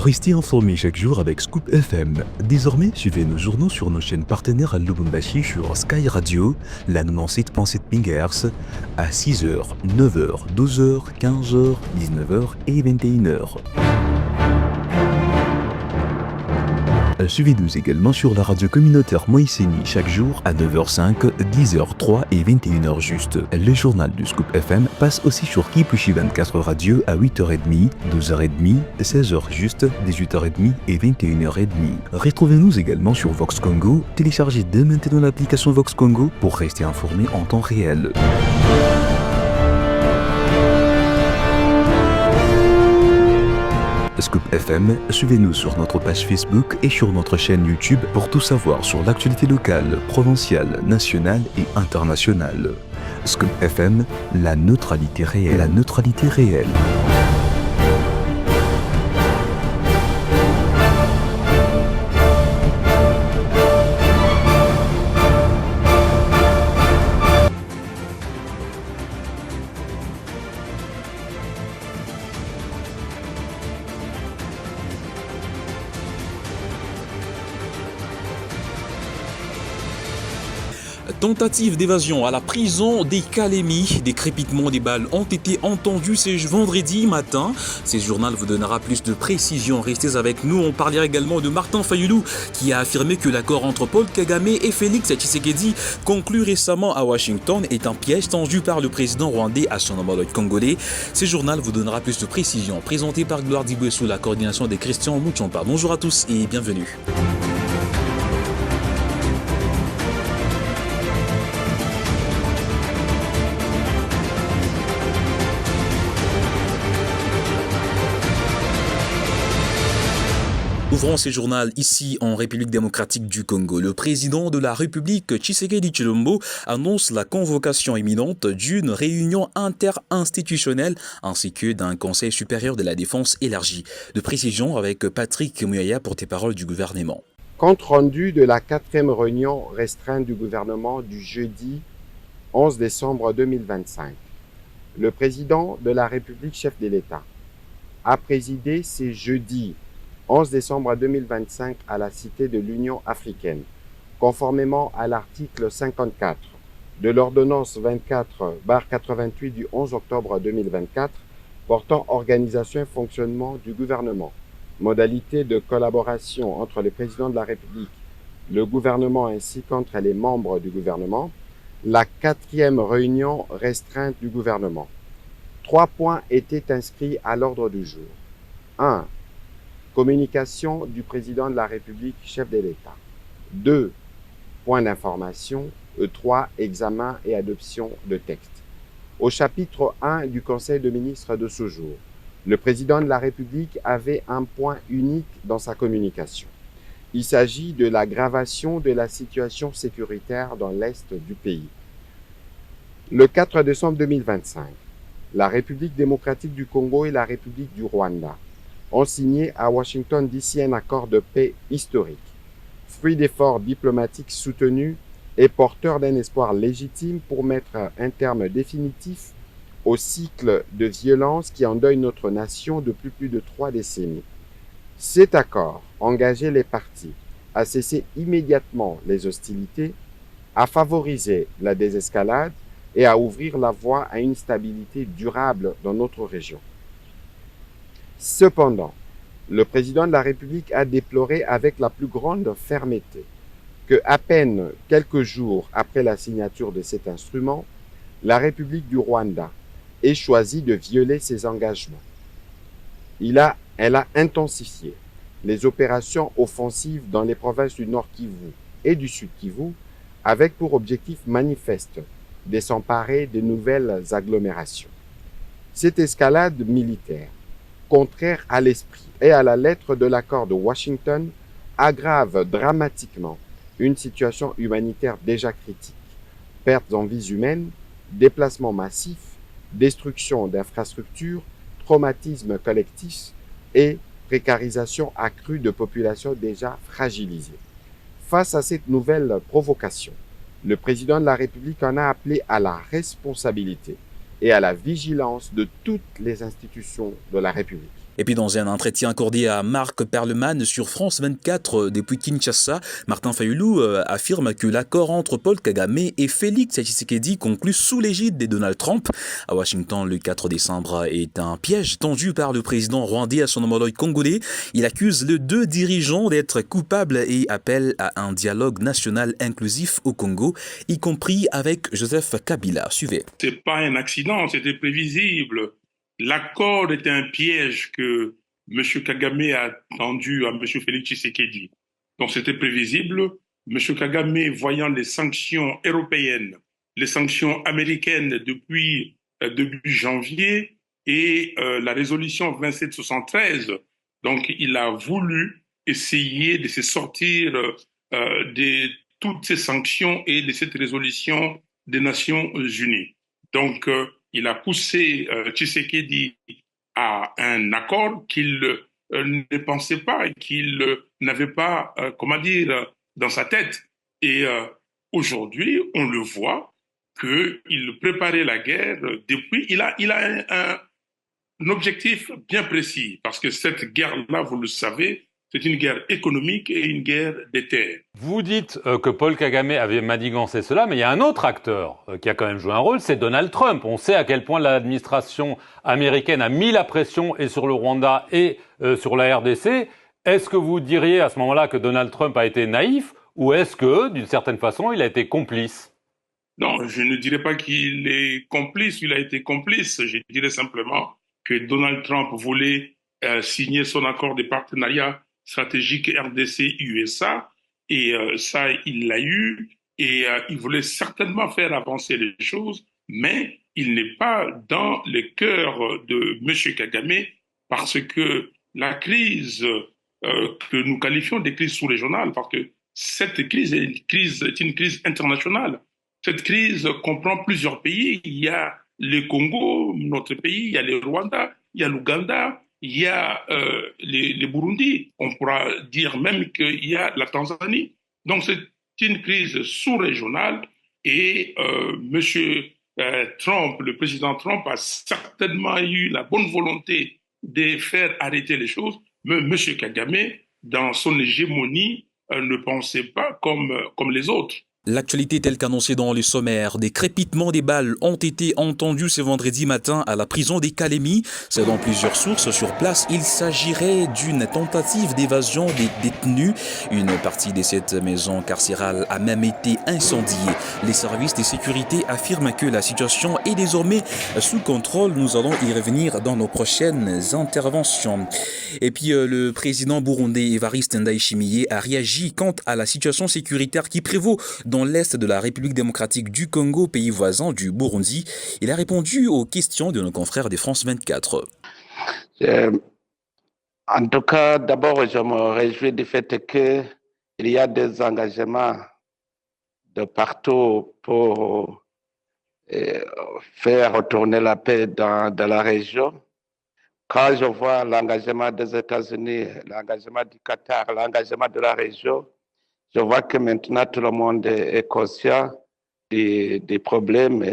Restez informés chaque jour avec Scoop FM. Désormais, suivez nos journaux sur nos chaînes partenaires à Lubumbashi sur Sky Radio, la 97.7 MHz, à 6h, 9h, 12h, 15h, 19h et 21h. Suivez-nous également sur la radio communautaire Moïseni chaque jour à 9h05, 10h03 et 21h juste. Le journal du Scoop FM passe aussi sur Kipushi 24 Radio à 8h30, 12h30, 16h juste, 18h30 et 21h30. Retrouvez-nous également sur Vox Congo. Téléchargez dès maintenant l'application Vox Congo pour rester informé en temps réel. Scoop FM, suivez-nous sur notre page Facebook et sur notre chaîne YouTube pour tout savoir sur l'actualité locale, provinciale, nationale et internationale. Scoop FM, la neutralité réelle. La neutralité réelle. Tentative d'évasion à la prison des Calémies. Des crépitements des balles ont été entendus ce vendredi matin. Ce journal vous donnera plus de précisions. Restez avec nous. On parlera également de Martin Fayulu qui a affirmé que l'accord entre Paul Kagame et Félix Tshisekedi conclu récemment à Washington est un piège tendu par le président rwandais à son homologue congolais. Ce journal vous donnera plus de précisions. Présenté par Gloire Diboué sous la coordination de Christian Mouchompa. Bonjour à tous et bienvenue. Ouvrons ce journal ici en République démocratique du Congo. Le président de la République, Tshisekedi Tshilombo, annonce la convocation imminente d'une réunion interinstitutionnelle ainsi que d'un conseil supérieur de la défense élargi. De précision avec Patrick Muyaya pour tes paroles du gouvernement. Compte rendu de la 4e réunion restreinte du gouvernement du jeudi 11 décembre 2025. Le président de la République, chef de l'État, a présidé ce jeudi 11 décembre 2025 à la Cité de l'Union africaine, conformément à l'article 54 de l'ordonnance 24/88 du 11 octobre 2024 portant organisation et fonctionnement du gouvernement, modalités de collaboration entre le président de la République, le gouvernement ainsi qu'entre les membres du gouvernement, la 4e réunion restreinte du gouvernement. 3 points étaient inscrits à l'ordre du jour. 1. Communication du président de la République, chef de l'État. 2. Point d'information. 3. Examen et adoption de texte. Au chapitre 1 du Conseil de ministres de ce jour, le président de la République avait un point unique dans sa communication. Il s'agit de l'aggravation de la situation sécuritaire dans l'Est du pays. Le 4 décembre 2025, la République démocratique du Congo et la République du Rwanda ont signé à Washington DC un accord de paix historique, fruit d'efforts diplomatiques soutenus et porteur d'un espoir légitime pour mettre un terme définitif au cycle de violence qui endeuille notre nation depuis plus de 3 décennies. Cet accord engageait les parties à cesser immédiatement les hostilités, à favoriser la désescalade et à ouvrir la voie à une stabilité durable dans notre région. Cependant, le président de la République a déploré avec la plus grande fermeté que, à peine quelques jours après la signature de cet instrument, la République du Rwanda ait choisi de violer ses engagements. Elle a intensifié les opérations offensives dans les provinces du Nord Kivu et du Sud Kivu avec pour objectif manifeste de s'emparer de nouvelles agglomérations. Cette escalade militaire, contraire à l'esprit et à la lettre de l'accord de Washington, aggrave dramatiquement une situation humanitaire déjà critique. Pertes en vies humaines, déplacements massifs, destruction d'infrastructures, traumatisme collectif et précarisation accrue de populations déjà fragilisées. Face à cette nouvelle provocation, le président de la République en a appelé à la responsabilité et à la vigilance de toutes les institutions de la République. Et puis dans un entretien accordé à Marc Perleman sur France 24 depuis Kinshasa, Martin Fayulu affirme que l'accord entre Paul Kagame et Félix Tshisekedi conclu sous l'égide de Donald Trump à Washington le 4 décembre est un piège tendu par le président rwandais à son homologue congolais. Il accuse les deux dirigeants d'être coupables et appelle à un dialogue national inclusif au Congo, y compris avec Joseph Kabila. Suivez. C'est pas un accident, c'était prévisible. L'accord était un piège que M. Kagame a tendu à M. Félix Tshisekedi. Donc c'était prévisible. M. Kagame, voyant les sanctions européennes, les sanctions américaines depuis début janvier et la résolution 2773, donc il a voulu essayer de se sortir de toutes ces sanctions et de cette résolution des Nations Unies. Donc, il a poussé Tshisekedi à un accord qu'il ne pensait pas, qu'il n'avait pas, dans sa tête. Et aujourd'hui, on le voit qu'il préparait la guerre depuis. Il a un objectif bien précis, parce que cette guerre-là, vous le savez, c'est une guerre économique et une guerre des terres. Vous dites que Paul Kagame avait manigancé cela, mais il y a un autre acteur qui a quand même joué un rôle, c'est Donald Trump. On sait à quel point l'administration américaine a mis la pression et sur le Rwanda et sur la RDC. Est-ce que vous diriez à ce moment-là que Donald Trump a été naïf ou est-ce que, d'une certaine façon, il a été complice? Non, je ne dirais pas qu'il est complice, il a été complice. Je dirais simplement que Donald Trump voulait signer son accord de partenariat stratégique RDC-USA et ça, il l'a eu et il voulait certainement faire avancer les choses, mais il n'est pas dans le cœur de M. Kagame parce que la crise que nous qualifions de crise sous-régionale, parce que cette crise est une crise internationale. Cette crise comprend plusieurs pays. Il y a le Congo, notre pays, il y a le Rwanda, il y a l'Ouganda, il y a les Burundi. On pourra dire même qu'il y a la Tanzanie. Donc c'est une crise sous-régionale et M. Trump, le président Trump, a certainement eu la bonne volonté de faire arrêter les choses. Mais M. Kagame, dans son hégémonie, ne pensait pas comme les autres. L'actualité telle qu'annoncée dans le sommaire, des crépitements des balles ont été entendus ce vendredi matin à la prison des Calémies. Selon plusieurs sources sur place, il s'agirait d'une tentative d'évasion des détenus. Une partie de cette maison carcérale a même été incendiée. Les services de sécurité affirment que la situation est désormais sous contrôle. Nous allons y revenir dans nos prochaines interventions. Et puis le président burundais Evariste Ndayishimiye a réagi quant à la situation sécuritaire qui prévaut dans l'est de la République démocratique du Congo, pays voisin du Burundi. Il a répondu aux questions de nos confrères de France 24. En tout cas, d'abord, je me réjouis du fait qu'il y a des engagements de partout pour faire retourner la paix dans la région. Quand je vois l'engagement des États-Unis, l'engagement du Qatar, l'engagement de la région, je vois que maintenant tout le monde est conscient des problèmes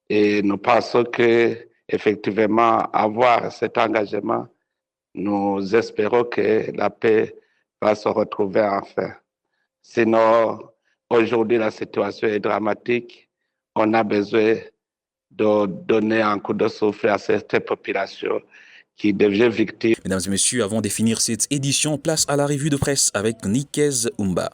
et nous pensons que effectivement avoir cet engagement, nous espérons que la paix va se retrouver enfin. Sinon, aujourd'hui la situation est dramatique. On a besoin de donner un coup de souffle à cette population qui devient victime. Mesdames et messieurs, avant de finir cette édition, place à la revue de presse avec Nikez Umba.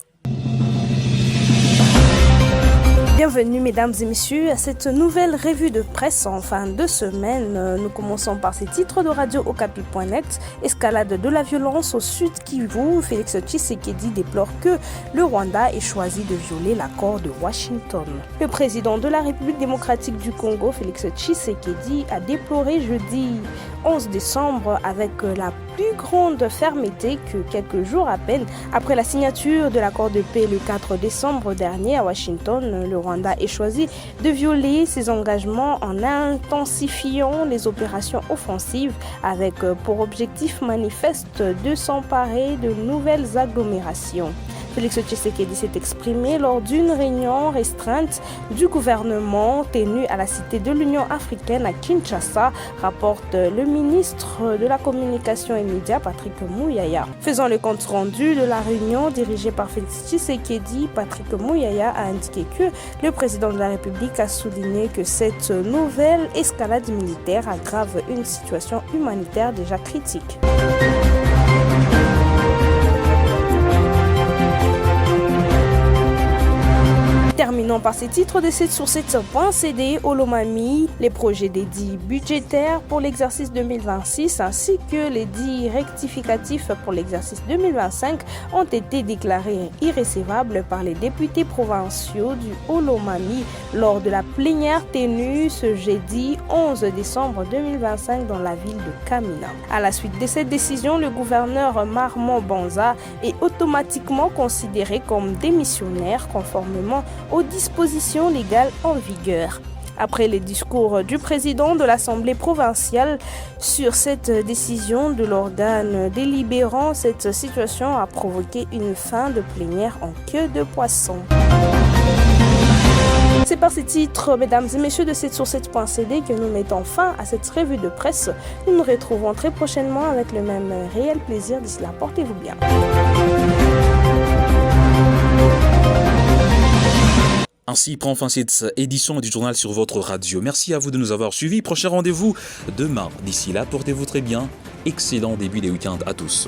Bienvenue mesdames et messieurs à cette nouvelle revue de presse en fin de semaine. Nous commençons par ces titres de Radio Okapi.net. Escalade de la violence au sud Kivu. Félix Tshisekedi déplore que le Rwanda ait choisi de violer l'accord de Washington. Le président de la République démocratique du Congo, Félix Tshisekedi, a déploré jeudi 11 décembre avec la plus grande fermeté que quelques jours à peine après la signature de l'accord de paix le 4 décembre dernier à Washington, le Rwanda ait choisi de violer ses engagements en intensifiant les opérations offensives avec pour objectif manifeste de s'emparer de nouvelles agglomérations. Félix Tshisekedi s'est exprimé lors d'une réunion restreinte du gouvernement tenue à la Cité de l'Union africaine à Kinshasa, rapporte le ministre de la Communication et Médias, Patrick Mouyaya. Faisant le compte rendu de la réunion dirigée par Félix Tshisekedi, Patrick Mouyaya a indiqué que le président de la République a souligné que cette nouvelle escalade militaire aggrave une situation humanitaire déjà critique. Terminons par ces titres de 7 sur 7.cd au Lomami. Les projets dédits budgétaires pour l'exercice 2026 ainsi que les dits rectificatifs pour l'exercice 2025 ont été déclarés irrécevables par les députés provinciaux du Haut-Lomami lors de la plénière tenue ce jeudi 11 décembre 2025 dans la ville de Kamina. À la suite de cette décision, le gouverneur Marmon Banza est automatiquement considéré comme démissionnaire conformément aux dispositions légales en vigueur. Après les discours du président de l'Assemblée provinciale sur cette décision de l'organe délibérant, cette situation a provoqué une fin de plénière en queue de poisson. C'est par ces titres, mesdames et messieurs de 7 sur 7.cd que nous mettons fin à cette revue de presse. Nous nous retrouvons très prochainement avec le même réel plaisir. D'ici là, portez-vous bien. Ainsi prend fin cette édition du journal sur votre radio. Merci à vous de nous avoir suivis. Prochain rendez-vous demain. D'ici là, portez-vous très bien. Excellent début des week-ends à tous.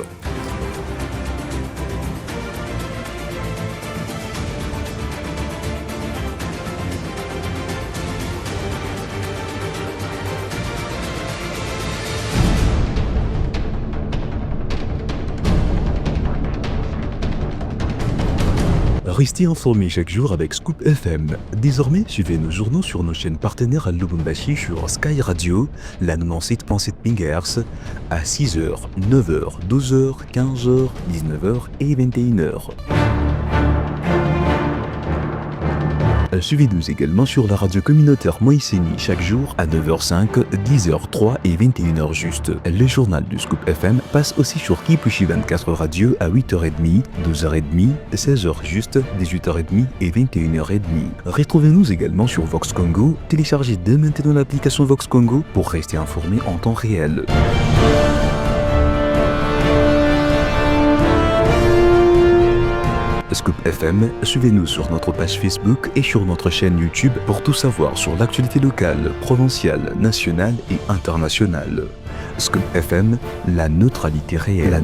Restez informés chaque jour avec Scoop FM. Désormais, suivez nos journaux sur nos chaînes partenaires à Lubumbashi sur Sky Radio, la 97.7 MHz, à 6h, 9h, 12h, 15h, 19h et 21h. Suivez-nous également sur la radio communautaire Moïseni chaque jour à 9h05, 10h03 et 21h juste. Le journal du Scoop FM passe aussi sur Kipushi 24 Radio à 8h30, 12h30, 16h juste, 18h30 et 21h30. Retrouvez-nous également sur Vox Congo. Téléchargez dès maintenant l'application Vox Congo pour rester informé en temps réel. Scoop FM, suivez-nous sur notre page Facebook et sur notre chaîne YouTube pour tout savoir sur l'actualité locale, provinciale, nationale et internationale. Scoop FM, la neutralité réelle.